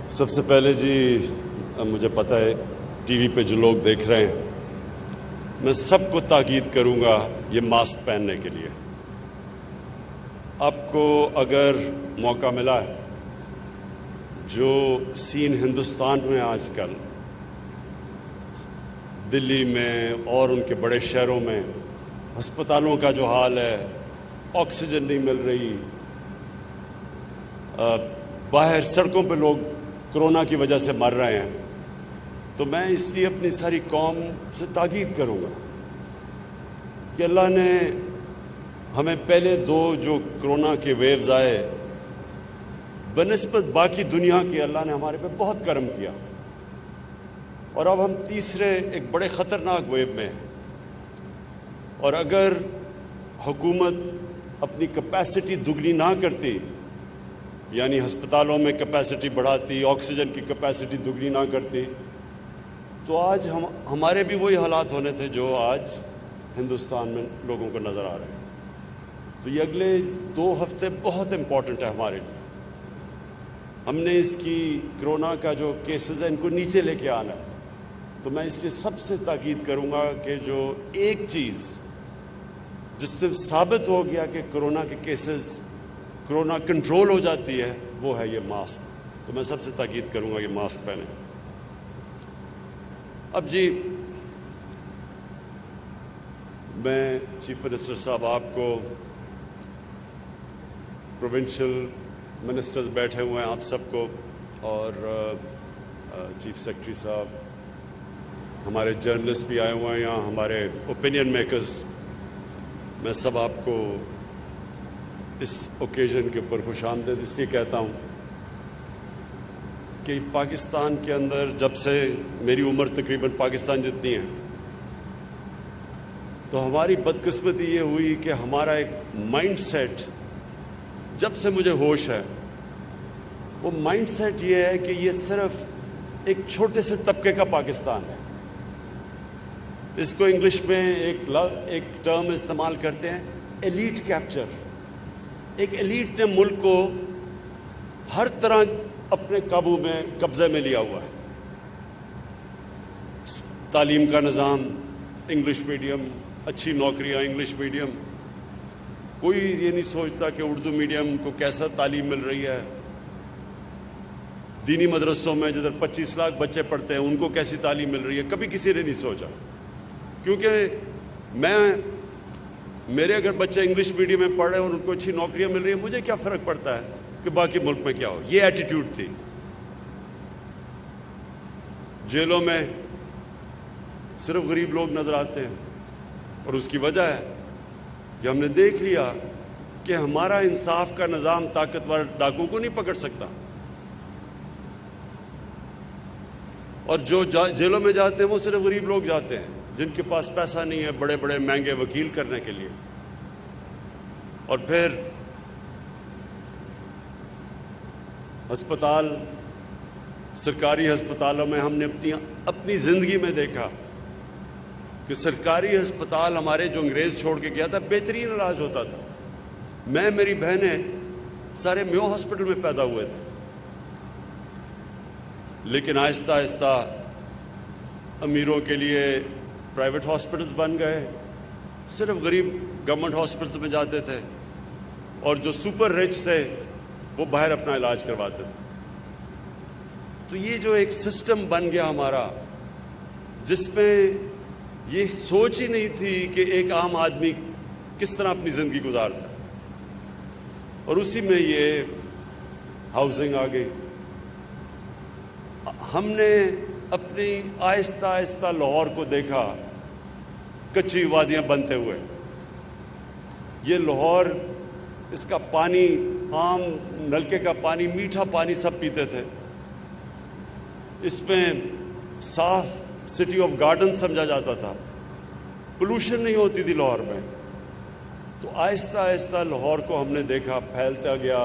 سب سے پہلے جی مجھے پتہ ہے ٹی وی پہ جو لوگ دیکھ رہے ہیں، میں سب کو تاکید کروں گا یہ ماسک پہننے کے لیے۔ آپ کو اگر موقع ملا ہے، جو سین ہندوستان میں آج کل دلی میں اور ان کے بڑے شہروں میں ہسپتالوں کا جو حال ہے، آکسیجن نہیں مل رہی، باہر سڑکوں پہ لوگ کرونا کی وجہ سے مر رہے ہیں، تو میں اس لیے اپنی ساری قوم سے تاکید کروں گا کہ اللہ نے ہمیں پہلے دو جو کرونا کے ویوز آئے، بنسبت باقی دنیا کے اللہ نے ہمارے پہ بہت کرم کیا، اور اب ہم تیسرے ایک بڑے خطرناک ویو میں ہیں۔ اور اگر حکومت اپنی کیپیسٹی دگنی نہ کرتی، یعنی ہسپتالوں میں کیپیسٹی بڑھاتی، آکسیجن کی کیپیسٹی دگنی نہ کرتی، تو آج ہمارے بھی وہی حالات ہونے تھے جو آج ہندوستان میں لوگوں کو نظر آ رہے ہیں۔ تو یہ اگلے 2 ہفتے بہت امپورٹنٹ ہے ہمارے لیے۔ ہم نے اس کی کرونا کا جو کیسز ہیں ان کو نیچے لے کے آنا ہے۔ تو میں اس سے سب سے تاکید کروں گا کہ جو ایک چیز جس سے ثابت ہو گیا کہ کرونا کے کیسز، کرونا کنٹرول ہو جاتی ہے، وہ ہے یہ ماسک۔ تو میں سب سے تاکید کروں گا یہ ماسک پہنیں۔ اب جی میں چیف منسٹر صاحب، آپ کو پروونشل منسٹرز بیٹھے ہوئے ہیں، آپ سب کو، اور چیف سیکرٹری صاحب، ہمارے جرنلسٹ بھی آئے ہوئے ہیں یہاں، ہمارے اوپینین میکرز، میں سب آپ کو اس اوکیزن کے اوپر خوش آمدید اس لیے کہتا ہوں کہ پاکستان کے اندر جب سے میری عمر تقریباً پاکستان جتنی ہے، تو ہماری بدقسمتی یہ ہوئی کہ ہمارا ایک مائنڈ سیٹ، جب سے مجھے ہوش ہے، وہ مائنڈ سیٹ یہ ہے کہ یہ صرف ایک چھوٹے سے طبقے کا پاکستان ہے۔ اس کو انگلش میں ایک ٹرم استعمال کرتے ہیں، ایلیٹ کیپچر۔ ایک ایلیٹ نے ملک کو ہر طرح اپنے قابو میں، قبضے میں لیا ہوا ہے۔ تعلیم کا نظام انگلش میڈیم، اچھی نوکریاں انگلش میڈیم، کوئی یہ نہیں سوچتا کہ اردو میڈیم کو کیسا تعلیم مل رہی ہے۔ دینی مدرسوں میں جدھر 25 لاکھ بچے پڑھتے ہیں، ان کو کیسی تعلیم مل رہی ہے، کبھی کسی نے نہیں سوچا۔ کیونکہ میرے اگر بچے انگلش میڈیم میں پڑھ رہے ہیں اور ان کو اچھی نوکریاں مل رہی ہیں، مجھے کیا فرق پڑتا ہے کہ باقی ملک میں کیا ہو۔ یہ ایٹیٹیوڈ تھی۔ جیلوں میں صرف غریب لوگ نظر آتے ہیں، اور اس کی وجہ ہے کہ ہم نے دیکھ لیا کہ ہمارا انصاف کا نظام طاقتور ڈاکو کو نہیں پکڑ سکتا، اور جو جیلوں میں جاتے ہیں وہ صرف غریب لوگ جاتے ہیں جن کے پاس پیسہ نہیں ہے بڑے بڑے مہنگے وکیل کرنے کے لیے۔ اور پھر ہسپتال، سرکاری ہسپتالوں میں ہم نے اپنی زندگی میں دیکھا کہ سرکاری ہسپتال ہمارے جو انگریز چھوڑ کے گیا تھا، بہترین علاج ہوتا تھا۔ میری بہنیں سارے میو ہاسپٹل میں پیدا ہوئے تھے، لیکن آہستہ آہستہ امیروں کے لیے پرائیویٹ ہاسپٹلز بن گئے، صرف غریب گورنمنٹ ہاسپٹلز میں جاتے تھے، اور جو سپر رچ تھے وہ باہر اپنا علاج کرواتے تھے۔ تو یہ جو ایک سسٹم بن گیا ہمارا، جس میں یہ سوچ ہی نہیں تھی کہ ایک عام آدمی کس طرح اپنی زندگی گزارتا ہے، اور اسی میں یہ ہاؤسنگ آ گئی۔ ہم نے اپنی آہستہ آہستہ لاہور کو دیکھا کچی وادیاں بنتے ہوئے۔ یہ لاہور، اس کا پانی، عام نلکے کا پانی، میٹھا پانی سب پیتے تھے، اس میں صاف سٹی آف گارڈن سمجھا جاتا تھا، پولوشن نہیں ہوتی تھی لاہور میں۔ تو آہستہ آہستہ لاہور کو ہم نے دیکھا پھیلتا گیا،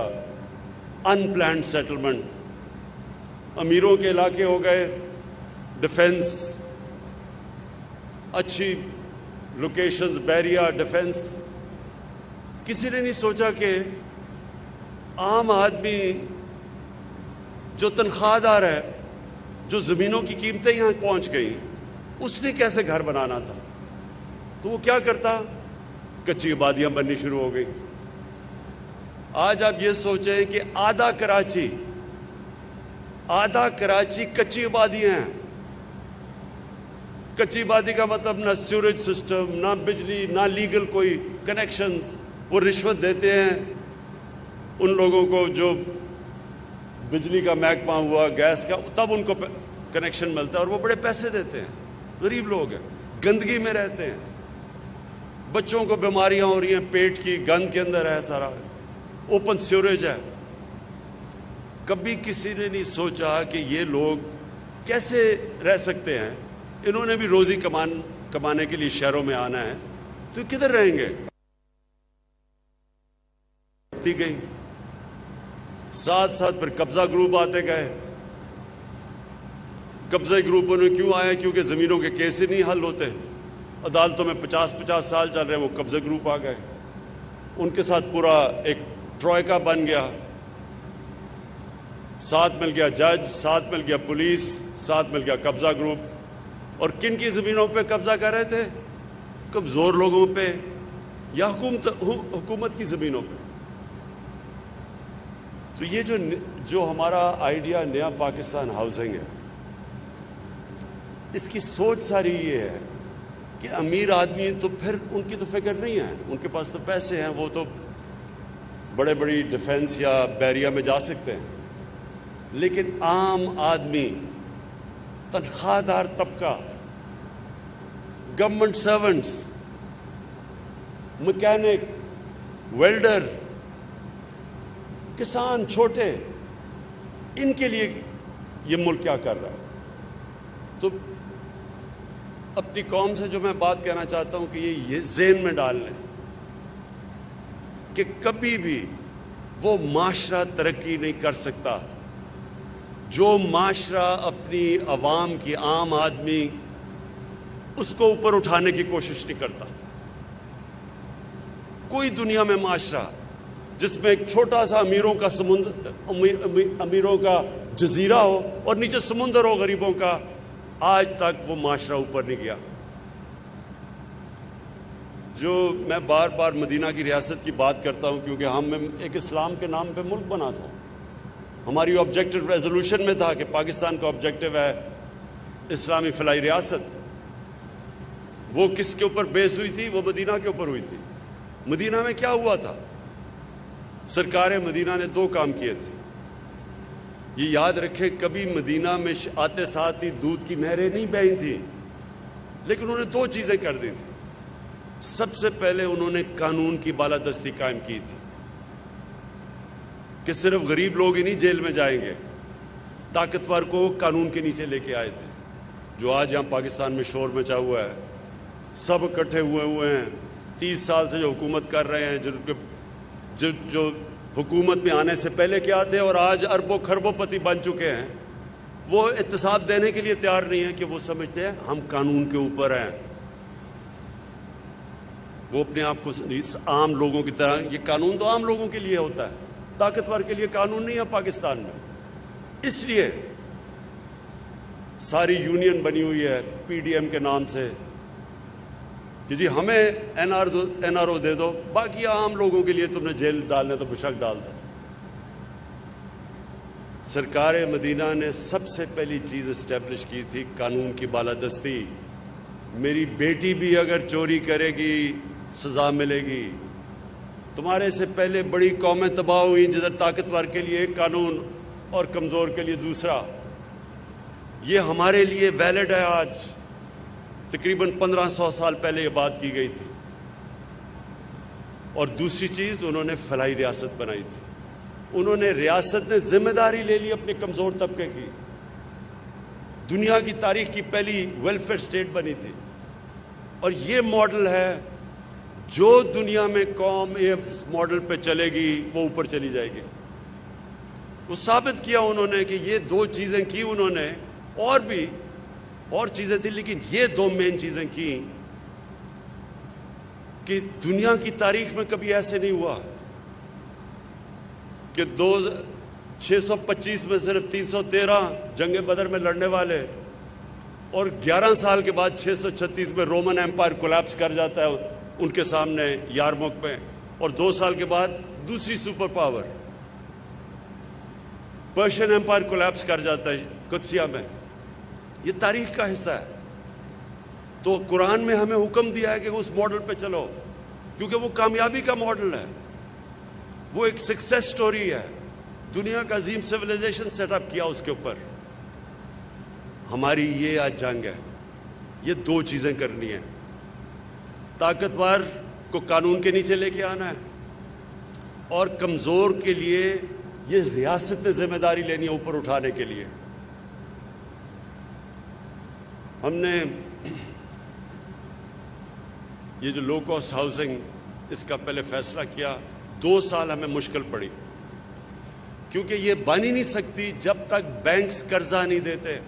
ان پلانڈ سیٹلمنٹ، امیروں کے علاقے ہو گئے، ڈیفنس، اچھی لوکیشنز، بیریا، ڈیفنس۔ کسی نے نہیں سوچا کہ عام آدمی جو تنخواہ دار ہے، جو زمینوں کی قیمتیں یہاں پہنچ گئیں، اس نے کیسے گھر بنانا تھا؟ تو وہ کیا کرتا؟ کچی آبادیاں بننی شروع ہو گئی۔ آج آپ یہ سوچیں کہ آدھا کراچی کچی آبادیاں ہیں۔ کچی آبادی کا مطلب نہ سیوریج سسٹم، نہ بجلی، نہ لیگل کوئی کنیکشنز۔ وہ رشوت دیتے ہیں ان لوگوں کو جو بجلی کا محکمہ ہوا، گیس کا، تب ان کو کنیکشن ملتا ہے اور وہ بڑے پیسے دیتے ہیں۔ غریب لوگ ہیں، گندگی میں رہتے ہیں، بچوں کو بیماریاں ہو رہی ہیں، پیٹ کی گند کے اندر ہے، سارا اوپن سیوریج ہے۔ کبھی کسی نے نہیں سوچا کہ یہ لوگ کیسے رہ سکتے ہیں؟ انہوں نے بھی روزی کمانے کے لیے شہروں میں آنا ہے، تو کدھر رہیں گے؟ گئی ساتھ ساتھ پھر قبضہ گروپ آتے گئے۔ قبضہ گروپوں نے کیوں آیا؟ کیونکہ زمینوں کے کیس ہی نہیں حل ہوتے، عدالتوں میں 50 سال چل رہے ہیں، وہ قبضہ گروپ آ گئے، ان کے ساتھ پورا ایک ٹروئکا بن گیا۔ ساتھ مل گیا جج، ساتھ مل گیا پولیس، ساتھ مل گیا قبضہ گروپ۔ اور کن کی زمینوں پہ قبضہ کر رہے تھے؟ کمزور لوگوں پہ یا حکومت کی زمینوں پہ۔ تو یہ جو ہمارا آئیڈیا نیا پاکستان ہاؤسنگ ہے، اس کی سوچ ساری یہ ہے کہ امیر آدمی تو پھر ان کی تو فکر نہیں ہے، ان کے پاس تو پیسے ہیں، وہ تو بڑے بڑی ڈیفنس یا بیریا میں جا سکتے ہیں، لیکن عام آدمی، تنخواہ دار طبقہ، گورنمنٹ سرونٹس، مکینک، ویلڈر، کسان چھوٹے، ان کے لیے یہ ملک کیا کر رہا ہے؟ تو اپنی قوم سے جو میں بات کہنا چاہتا ہوں کہ یہ ذہن میں ڈال لیں کہ کبھی بھی وہ معاشرہ ترقی نہیں کر سکتا جو معاشرہ اپنی عوام کی، عام آدمی، اس کو اوپر اٹھانے کی کوشش نہیں کرتا۔ کوئی دنیا میں معاشرہ جس میں ایک چھوٹا سا امیروں کا جزیرہ ہو اور نیچے سمندر ہو غریبوں کا، آج تک وہ معاشرہ اوپر نہیں گیا۔ جو میں بار بار مدینہ کی ریاست کی بات کرتا ہوں کیونکہ ہم ایک اسلام کے نام پہ ملک بنا تھا، ہماری آبجیکٹو ریزولوشن میں تھا کہ پاکستان کا آبجیکٹو ہے اسلامی فلاحی ریاست۔ وہ کس کے اوپر بیس ہوئی تھی؟ وہ مدینہ کے اوپر ہوئی تھی۔ مدینہ میں کیا ہوا تھا؟ سرکار مدینہ نے 2 کام کیے تھے۔ یہ یاد رکھیں، کبھی مدینہ میں آتے ساتھ ہی دودھ کی نہریں نہیں بہی تھیں، لیکن انہوں نے 2 چیزیں کر دی تھیں۔ سب سے پہلے انہوں نے قانون کی بالادستی قائم کی تھی کہ صرف غریب لوگ ہی نہیں جیل میں جائیں گے، طاقتور کو قانون کے نیچے لے کے آئے تھے۔ جو آج یہاں پاکستان میں شور مچا ہوا ہے، سب اکٹھے ہوئے ہیں، 30 سال سے جو حکومت کر رہے ہیں، جو حکومت میں آنے سے پہلے کیا تھے اور آج اربوں خربوں پتی بن چکے ہیں، وہ احتساب دینے کے لیے تیار نہیں ہیں کہ وہ سمجھتے ہیں ہم قانون کے اوپر ہیں۔ وہ اپنے آپ کو عام لوگوں کی طرح، یہ قانون تو عام لوگوں کے لیے ہوتا ہے، طاقتور کے لیے قانون نہیں ہے پاکستان میں۔ اس لیے ساری یونین بنی ہوئی ہے پی ڈی ایم کے نام سے کہ جی ہمیں این آر او دے دو، باقی عام لوگوں کے لیے تم نے جیل ڈالنے تو بشک ڈال دو۔ سرکار مدینہ نے سب سے پہلی چیز اسٹیبلش کی تھی قانون کی بالادستی۔ میری بیٹی بھی اگر چوری کرے گی سزا ملے گی۔ تمہارے سے پہلے بڑی قومیں تباہ ہوئی جدھر طاقتور کے لیے ایک قانون اور کمزور کے لیے دوسرا۔ یہ ہمارے لیے ویلڈ ہے آج، تقریباً 1500 سال پہلے یہ بات کی گئی تھی۔ اور دوسری چیز، انہوں نے فلاحی ریاست بنائی تھی۔ انہوں نے ریاست نے ذمہ داری لے لی اپنے کمزور طبقے کی۔ دنیا کی تاریخ کی پہلی ویلفیئر سٹیٹ بنی تھی، اور یہ ماڈل ہے جو دنیا میں قوم اس ماڈل پہ چلے گی وہ اوپر چلی جائے گی۔ وہ ثابت کیا انہوں نے کہ یہ 2 چیزیں کی انہوں نے، اور بھی اور چیزیں تھیں لیکن یہ 2 مین چیزیں کی کہ دنیا کی تاریخ میں کبھی ایسے نہیں ہوا کہ 625 میں صرف 313 جنگ بدر میں لڑنے والے، اور 11 سال کے بعد 636 میں رومن ایمپائر کولیپس کر جاتا ہے ان کے سامنے یارموک میں، اور 2 سال کے بعد دوسری super power Persian empire collapse کر جاتا ہے قدسیہ میں۔ یہ تاریخ کا حصہ ہے۔ تو قرآن میں ہمیں حکم دیا ہے کہ اس ماڈل پہ چلو، کیونکہ وہ کامیابی کا ماڈل ہے، وہ ایک سکسیس سٹوری ہے، دنیا کا عظیم سویلائزیشن سیٹ اپ کیا اس کے اوپر۔ ہماری یہ آج جنگ ہے، یہ 2 چیزیں کرنی ہیں۔ طاقتور کو قانون کے نیچے لے کے آنا ہے، اور کمزور کے لیے یہ ریاست نے ذمہ داری لینی ہے اوپر اٹھانے کے لیے۔ ہم نے یہ جو لو کاسٹ ہاؤسنگ، اس کا پہلے فیصلہ کیا، 2 سال ہمیں مشکل پڑی، کیونکہ یہ بن ہی نہیں سکتی جب تک بینکس قرضہ نہیں دیتے۔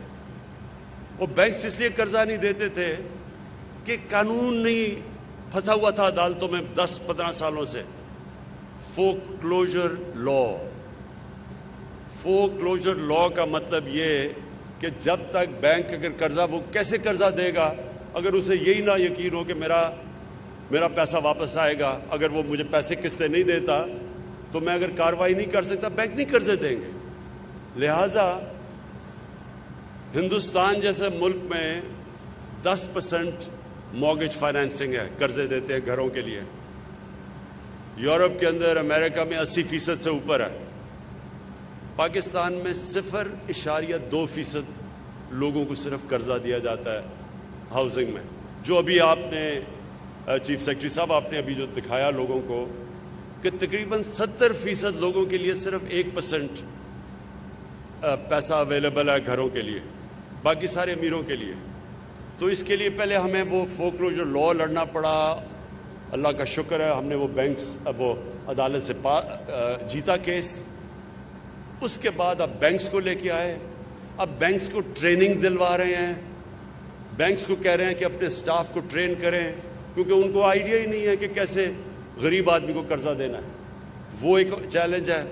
وہ بینکس اس لیے قرضہ نہیں دیتے تھے کہ قانون نہیں پھنسا ہوا تھا عدالتوں میں 10-15 سالوں سے۔ فور کلوجر لا، فور کلوجر لا کا مطلب یہ کہ جب تک بینک اگر قرضہ، وہ کیسے قرضہ دے گا اگر اسے یہی نہ یقین ہو کہ میرا پیسہ واپس آئے گا۔ اگر وہ مجھے پیسے قسطیں نہیں دیتا تو میں اگر کارروائی نہیں کر سکتا، بینک نہیں قرضے دیں گے۔ لہٰذا ہندوستان جیسے ملک میں 10% مارگیج فائنینسنگ ہے، قرضے دیتے ہیں گھروں کے لیے۔ یورپ کے اندر، امریکہ میں 80% سے اوپر ہے۔ پاکستان میں 0.2% لوگوں کو صرف قرضہ دیا جاتا ہے ہاؤسنگ میں، جو ابھی آپ نے چیف سیکرٹری صاحب آپ نے ابھی جو دکھایا لوگوں کو کہ تقریباً 70% لوگوں کے لیے صرف 1% پیسہ اویلیبل ہے گھروں کے لیے، باقی سارے امیروں کے لیے۔ تو اس کے لیے پہلے ہمیں وہ فورکلوجر لا لڑنا پڑا۔ اللہ کا شکر ہے ہم نے وہ عدالت سے جیتا کیس۔ اس کے بعد اب بینکس کو لے کے آئے، اب بینکس کو ٹریننگ دلوا رہے ہیں، بینکس کو کہہ رہے ہیں کہ اپنے سٹاف کو ٹرین کریں، کیونکہ ان کو آئیڈیا ہی نہیں ہے کہ کیسے غریب آدمی کو قرضہ دینا ہے۔ وہ ایک چیلنج ہے،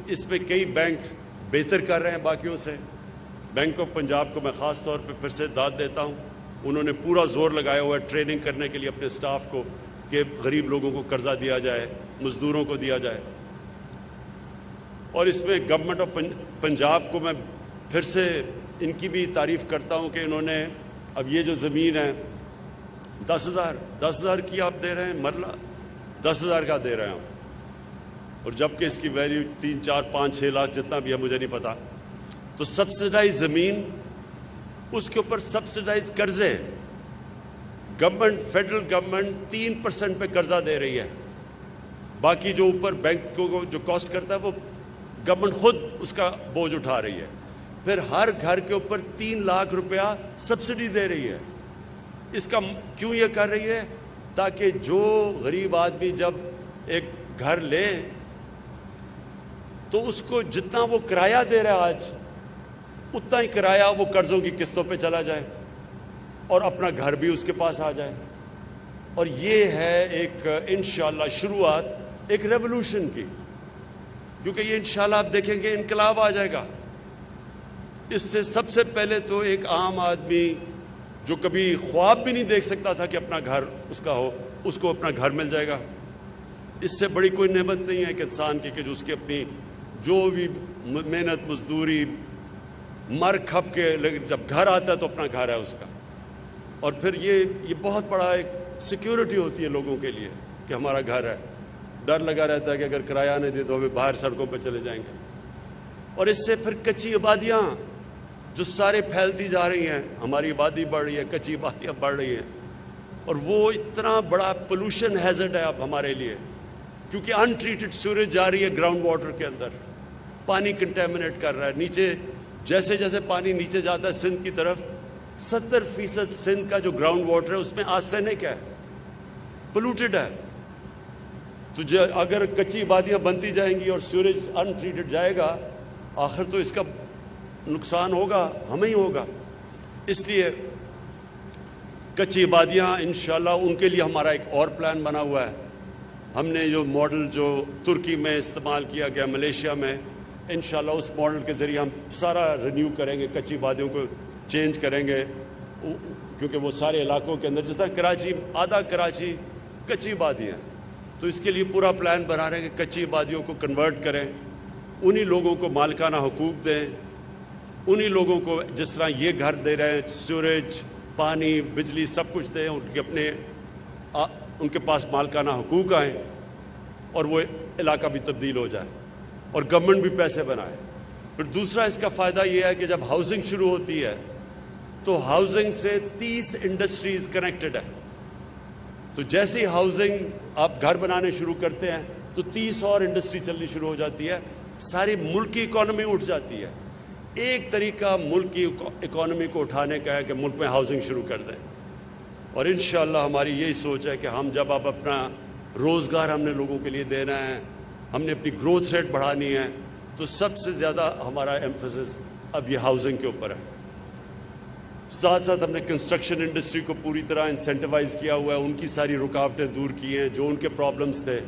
اس میں کئی بینک بہتر کر رہے ہیں باقیوں سے۔ بینک آف پنجاب کو میں خاص طور پہ پھر سے داد دیتا ہوں، انہوں نے پورا زور لگایا ہوا ہے ٹریننگ کرنے کے لیے اپنے سٹاف کو کہ غریب لوگوں کو قرضہ دیا جائے، مزدوروں کو دیا جائے۔ اور اس میں گورنمنٹ آف پنجاب کو میں پھر سے ان کی بھی تعریف کرتا ہوں کہ انہوں نے اب یہ جو زمین ہے 10,000 کی آپ دے رہے ہیں، مرلہ 10,000 کا دے رہے ہیں، اور جبکہ اس کی ویلیو 3, 4, 5, 6 لاکھ جتنا بھی ہے مجھے نہیں پتا۔ تو سبسڈائز زمین، اس کے اوپر سبسڈائز قرضے، گورنمنٹ، فیڈرل گورنمنٹ 3% پہ قرضہ دے رہی ہے، باقی جو اوپر بینک کو جو کاسٹ کرتا ہے وہ گورنمنٹ خود اس کا بوجھ اٹھا رہی ہے۔ پھر ہر گھر کے اوپر 3 لاکھ روپیہ سبسڈی دے رہی ہے۔ اس کا کیوں یہ کر رہی ہے؟ تاکہ جو غریب آدمی جب ایک گھر لے تو اس کو جتنا وہ کرایہ دے رہا ہے آج، اتنا ہی کرایہ وہ قرضوں کی قسطوں پہ چلا جائے اور اپنا گھر بھی اس کے پاس آ جائے۔ اور یہ ہے ایک انشاءاللہ شروعات ایک ریولوشن کی، کیونکہ یہ انشاءاللہ آپ دیکھیں گے انقلاب آ جائے گا۔ اس سے سب سے پہلے تو ایک عام آدمی جو کبھی خواب بھی نہیں دیکھ سکتا تھا کہ اپنا گھر اس کا ہو، اس کو اپنا گھر مل جائے گا۔ اس سے بڑی کوئی نعمت نہیں ہے ایک انسان کی کہ جو اس کی اپنی جو بھی محنت مزدوری مر کھپ کے جب گھر آتا ہے تو اپنا گھر ہے اس کا۔ اور پھر یہ بہت بڑا ایک سیکیورٹی ہوتی ہے لوگوں کے لیے کہ ہمارا گھر ہے۔ ڈر لگا رہتا ہے کہ اگر کرایہ نہیں دے تو ہمیں باہر سڑکوں پہ چلے جائیں گے۔ اور اس سے پھر کچی آبادیاں جو سارے پھیلتی جا رہی ہیں، ہماری آبادی بڑھ رہی ہے، کچی آبادیاں بڑھ رہی ہیں، اور وہ اتنا بڑا پولوشن ہیزرڈ ہے اب ہمارے لیے، کیونکہ ان ٹریٹڈ سیوریج جا رہی ہے گراؤنڈ واٹر کے اندر، پانی کنٹیمنیٹ کر رہا ہے نیچے۔ جیسے جیسے پانی نیچے جاتا ہے سندھ کی طرف، 70% سندھ کا جو گراؤنڈ واٹر ہے اس میں آرسینک ہے، پولوٹڈ ہے۔ تو اگر کچی آبادیاں بنتی جائیں گی اور سیوریج ان ٹریٹڈ جائے گا، آخر تو اس کا نقصان ہوگا، ہمیں ہی ہوگا۔ اس لیے کچی آبادیاں انشاءاللہ ان کے لیے ہمارا ایک اور پلان بنا ہوا ہے۔ ہم نے جو ماڈل جو ترکی میں استعمال کیا گیا، ملیشیا میں، انشاءاللہ اس ماڈل کے ذریعے ہم سارا رینیو کریں گے، کچی وادیوں کو چینج کریں گے، کیونکہ وہ سارے علاقوں کے اندر جس طرح کراچی، آدھا کراچی کچی وادی ہیں، تو اس کے لیے پورا پلان بنا رہے ہیں کہ کچی وادیوں کو کنورٹ کریں، انہی لوگوں کو مالکانہ حقوق دیں، انہی لوگوں کو جس طرح یہ گھر دے رہے ہیں، سیوریج، پانی، بجلی سب کچھ دیں، ان کے پاس مالکانہ حقوق آئیں اور وہ علاقہ بھی تبدیل ہو جائے اور گورنمنٹ بھی پیسے بنائے۔ پھر دوسرا اس کا فائدہ یہ ہے کہ جب ہاؤسنگ شروع ہوتی ہے تو ہاؤسنگ سے 30 انڈسٹریز کنیکٹڈ ہیں، تو جیسے ہی ہاؤسنگ آپ گھر بنانے شروع کرتے ہیں تو 30 اور انڈسٹری چلنی شروع ہو جاتی ہے، ساری ملک کی اکانومی اٹھ جاتی ہے۔ ایک طریقہ ملک کی اکانومی کو اٹھانے کا ہے کہ ملک میں ہاؤسنگ شروع کر دیں، اور انشاءاللہ ہماری یہی سوچ ہے کہ ہم جب اب اپنا روزگار ہم نے لوگوں کے لیے دینا ہے، ہم نے اپنی گروتھ ریٹ بڑھانی ہے، تو سب سے زیادہ ہمارا ایمفیسس اب یہ ہاؤسنگ کے اوپر ہے۔ ساتھ ساتھ ہم نے کنسٹرکشن انڈسٹری کو پوری طرح انسینٹیوائز کیا ہوا ہے، ان کی ساری رکاوٹیں دور کی ہیں جو ان کے پرابلمز تھے،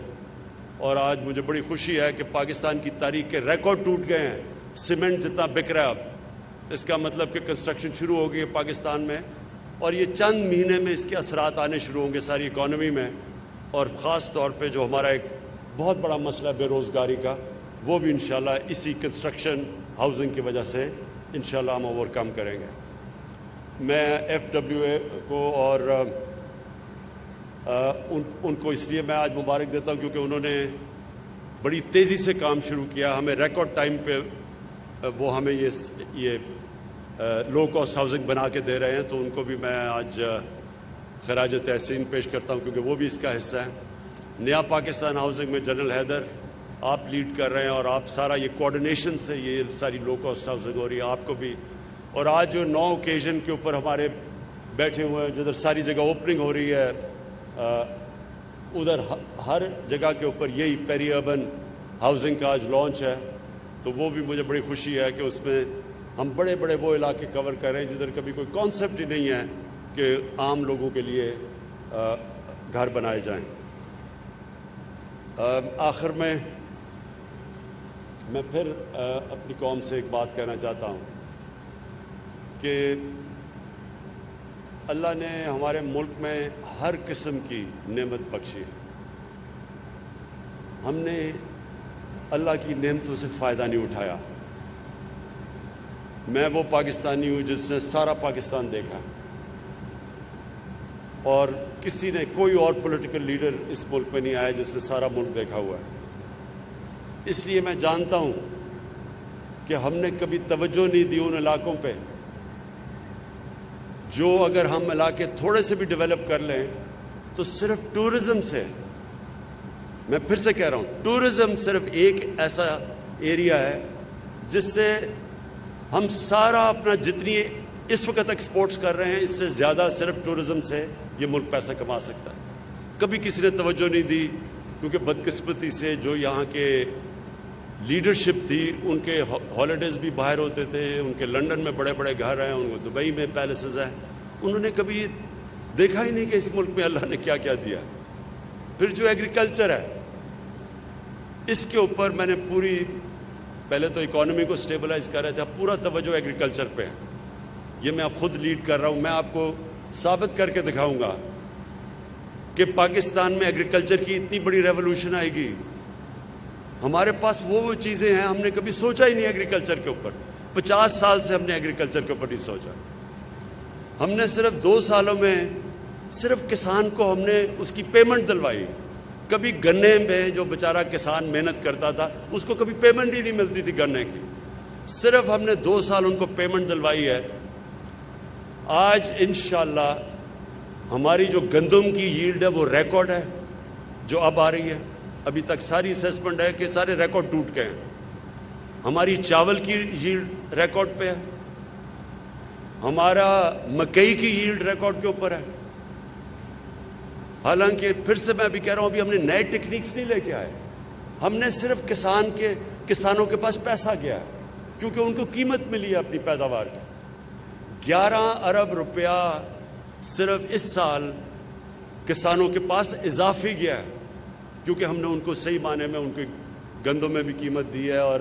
اور آج مجھے بڑی خوشی ہے کہ پاکستان کی تاریخ کے ریکارڈ ٹوٹ گئے ہیں۔ سیمنٹ جتنا بک رہا ہے اب، اس کا مطلب کہ کنسٹرکشن شروع ہو گئی ہے پاکستان میں، اور یہ چند مہینے میں اس کے اثرات آنے شروع ہوں گے ساری اکانومی میں، اور خاص طور پہ جو ہمارا ایک بہت بڑا مسئلہ بے روزگاری کا، وہ بھی انشاءاللہ اسی کنسٹرکشن ہاؤسنگ کی وجہ سے انشاءاللہ ہم اوور کم کریں گے۔ میں ایف ڈبلیو اے کو اور ان کو اس لیے میں آج مبارک دیتا ہوں کیونکہ انہوں نے بڑی تیزی سے کام شروع کیا، ہمیں ریکارڈ ٹائم پہ وہ ہمیں یہ لو کاسٹ ہاؤسنگ بنا کے دے رہے ہیں، تو ان کو بھی میں آج خراج تحسین پیش کرتا ہوں کیونکہ وہ بھی اس کا حصہ ہے۔ نیا پاکستان ہاؤسنگ میں جنرل حیدر آپ لیڈ کر رہے ہیں، اور آپ سارا یہ کوآرڈینیشن سے یہ ساری لو کاسٹ ہاؤسنگ ہو رہی ہے، آپ کو بھی، اور آج جو 9 اوکیزن کے اوپر ہمارے بیٹھے ہوئے ہیں، جدھر ساری جگہ اوپننگ ہو رہی ہے، ادھر ہر جگہ کے اوپر یہی پیری اربن ہاؤسنگ کا آج لانچ ہے، تو وہ بھی مجھے بڑی خوشی ہے کہ اس میں ہم بڑے بڑے وہ علاقے کور کر رہے ہیں جدھر کبھی کوئی کانسیپٹ ہی نہیں ہے کہ عام لوگوں کے لیے گھر بنائے جائیں۔ آخر میں پھر اپنی قوم سے ایک بات کہنا چاہتا ہوں کہ اللہ نے ہمارے ملک میں ہر قسم کی نعمت بخشی ہے، ہم نے اللہ کی نعمتوں سے فائدہ نہیں اٹھایا۔ میں وہ پاکستانی ہوں جس نے سارا پاکستان دیکھا، اور کسی نے، کوئی اور پولیٹیکل لیڈر اس ملک میں نہیں آیا جس نے سارا ملک دیکھا ہوا ہے۔ اس لیے میں جانتا ہوں کہ ہم نے کبھی توجہ نہیں دی ان علاقوں پہ جو اگر ہم علاقے تھوڑے سے بھی ڈیولپ کر لیں تو صرف ٹورزم سے، میں پھر سے کہہ رہا ہوں، ٹورزم صرف ایک ایسا ایریا ہے جس سے ہم سارا اپنا جتنی اس وقت ایکسپورٹس کر رہے ہیں اس سے زیادہ صرف ٹورزم سے یہ ملک پیسہ کما سکتا ہے۔ کبھی کسی نے توجہ نہیں دی کیونکہ بدقسمتی سے جو یہاں کے لیڈرشپ تھی، ان کے ہالیڈیز بھی باہر ہوتے تھے، ان کے لنڈن میں بڑے بڑے گھر ہیں، ان کو دبئی میں پیلسز ہیں، انہوں نے کبھی دیکھا ہی نہیں کہ اس ملک میں اللہ نے کیا کیا دیا۔ پھر جو ایگریکلچر ہے، اس کے اوپر میں نے پہلے تو اکانومی کو سٹیبلائز کر رہے تھے، اب پورا توجہ ایگریکلچر پہ ہے۔ یہ میں اب خود لیڈ کر رہا ہوں، میں آپ کو ثابت کر کے دکھاؤں گا کہ پاکستان میں ایگریکلچر کی اتنی بڑی ریولوشن آئے گی۔ ہمارے پاس وہ چیزیں ہیں، ہم نے کبھی سوچا ہی نہیں ایگریکلچر کے اوپر، 50 سال سے ہم نے ایگریکلچر کے اوپر نہیں سوچا۔ ہم نے صرف 2 سالوں میں صرف کسان کو ہم نے اس کی پیمنٹ دلوائی۔ کبھی گنے میں جو بیچارہ کسان محنت کرتا تھا اس کو کبھی پیمنٹ ہی نہیں ملتی تھی گنے کی، صرف ہم نے 2 سال ان کو پیمنٹ دلوائی ہے۔ آج انشاءاللہ ہماری جو گندم کی ییلڈ ہے وہ ریکارڈ ہے جو اب آ رہی ہے، ابھی تک ساری اسیسمنٹ ہے کہ سارے ریکارڈ ٹوٹ گئے ہیں۔ ہماری چاول کی ییلڈ ریکارڈ پہ ہے، ہمارا مکئی کی ییلڈ ریکارڈ کے اوپر ہے۔ حالانکہ پھر سے میں بھی کہہ رہا ہوں، ابھی ہم نے نئے ٹیکنیکس نہیں لے کے آئے، ہم نے صرف کسانوں کے پاس پیسہ گیا ہے کیونکہ ان کو قیمت ملی ہے اپنی پیداوار کی۔ 11 ارب روپیہ صرف اس سال کسانوں کے پاس اضافی گیا ہے کیونکہ ہم نے ان کو صحیح معنی میں ان کو گندم میں بھی قیمت دی ہے اور